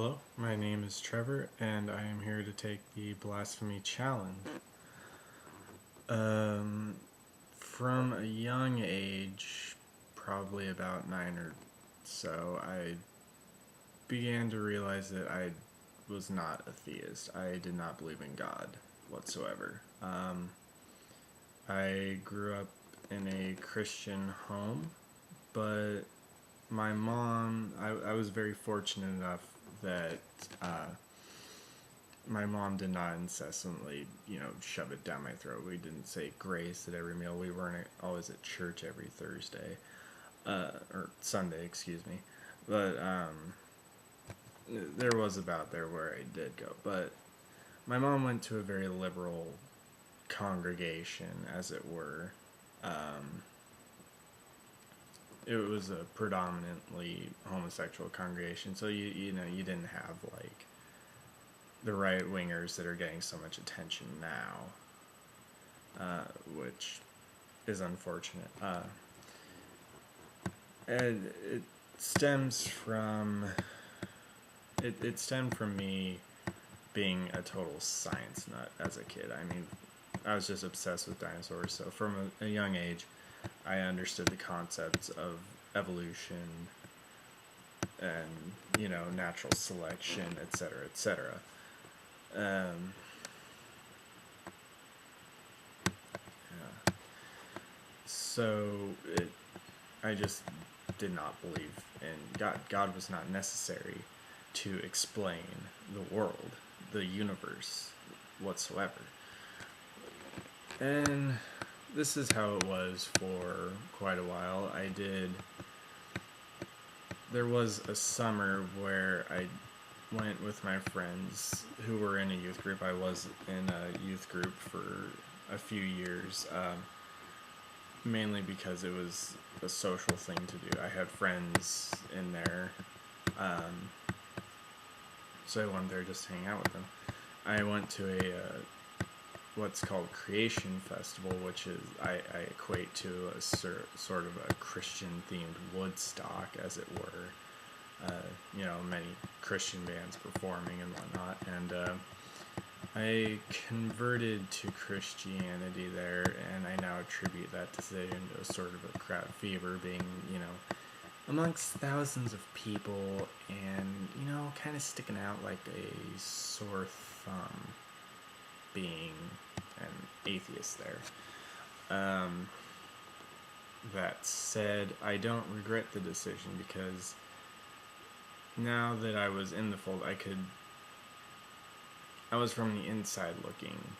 Hello, my name is Trevor, and I am here to take the Blasphemy challenge. Um, from a young age, probably about 9 or so, I began to realize that I was not a theist. I did not believe in God whatsoever. I grew up in a Christian home, but my mom, I was very fortunate enough that my mom did not incessantly, shove it down my throat. We didn't say grace at every meal. We weren't always at church every Thursday, or Sunday, excuse me. But there was about there where I did go. But my mom went to a very liberal congregation, as it were. It was a predominantly homosexual congregation, so you didn't have like the right wingers that are getting so much attention now, which is unfortunate. And stems from it stemmed from me being a total science nut as a kid. I mean, I was just obsessed with dinosaurs, so from a young age, I understood the concepts of evolution and natural selection, etc., etc. Um, yeah. So I just did not believe in God. God was not necessary to explain the world, the universe, whatsoever. And this is how it was for quite a while. There was a summer where I went with my friends who were in a youth group. I was in a youth group for a few years, mainly because it was a social thing to do. I had friends in there, so I went there just to hang out with them. I went to a what's called Creation Festival, which is I equate to a sort of a Christian themed Woodstock, as it were. Many Christian bands performing and whatnot, and I converted to Christianity there, and I now attribute that decision to a sort of a crowd fever, being amongst thousands of people, and kind of sticking out like a sore thumb, being an atheist there. That said, I don't regret the decision, because now that I was in the fold, I was from the inside looking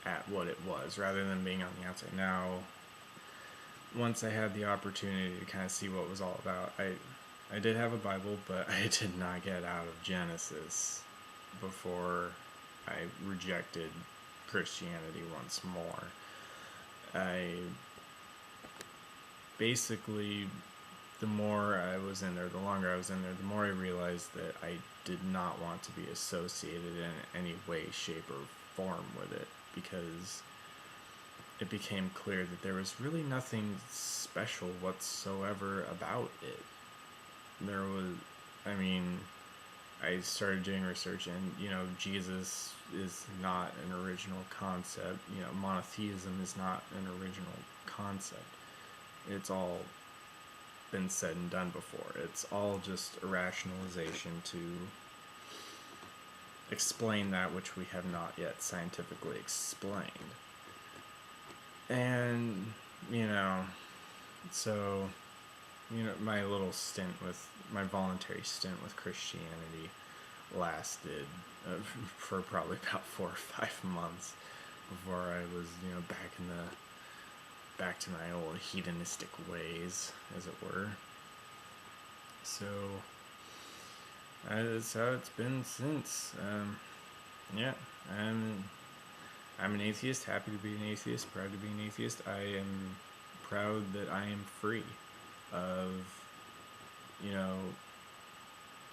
at what it was, rather than being on the outside. Now, once I had the opportunity to kind of see what it was all about, I did have a Bible, but I did not get out of Genesis before I rejected Christianity once more. Basically, the more I was in there, the longer I was in there, the more I realized that I did not want to be associated in any way, shape, or form with it, because it became clear that there was really nothing special whatsoever about it. I started doing research, and Jesus is not an original concept. Monotheism is not an original concept. It's all been said and done before. It's all just a rationalization to explain that which we have not yet scientifically explained. And so my my voluntary stint with Christianity lasted for probably about 4 or 5 months before I was back to my old hedonistic ways, as it were. So that's how it's been since. I'm an atheist, happy to be an atheist, proud to be an atheist. I am proud that I am free of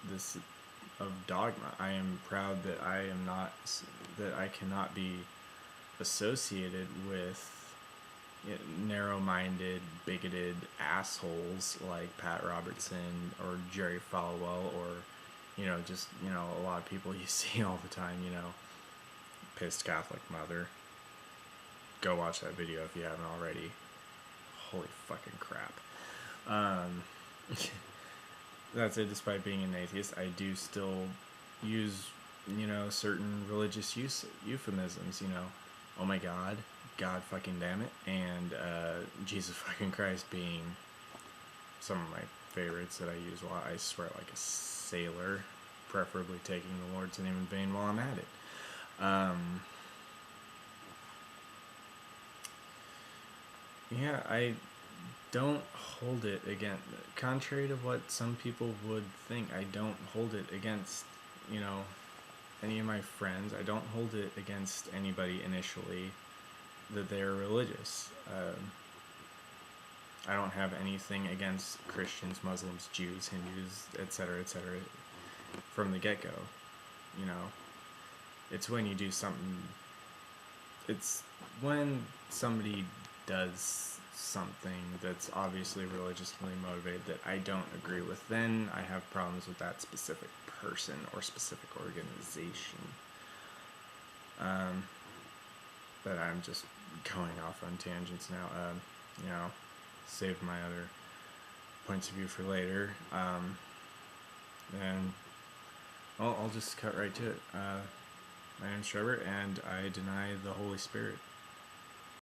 this of dogma. I am proud that I cannot be associated with narrow-minded, bigoted assholes like Pat Robertson or Jerry Falwell, or just, a lot of people you see all the time, pissed Catholic mother. Go watch that video if you haven't already. Holy fucking crap. That's it. Despite being an atheist, I do still use, certain religious euphemisms, oh my God, God fucking damn it, and Jesus fucking Christ being some of my favorites that I use while I swear like a sailor, preferably taking the Lord's name in vain while I'm at it. Yeah, I don't hold it against, contrary to what some people would think, I don't hold it against, any of my friends. I don't hold it against anybody initially that they're religious. I don't have anything against Christians, Muslims, Jews, Hindus, etc., from the get-go. It's when you do something, it's when somebody does something that's obviously religiously motivated that I don't agree with, then I have problems with that specific person or specific organization. But I'm just going off on tangents now. Save my other points of view for later. And I'll just cut right to it. My name's Trevor, and I deny the Holy Spirit.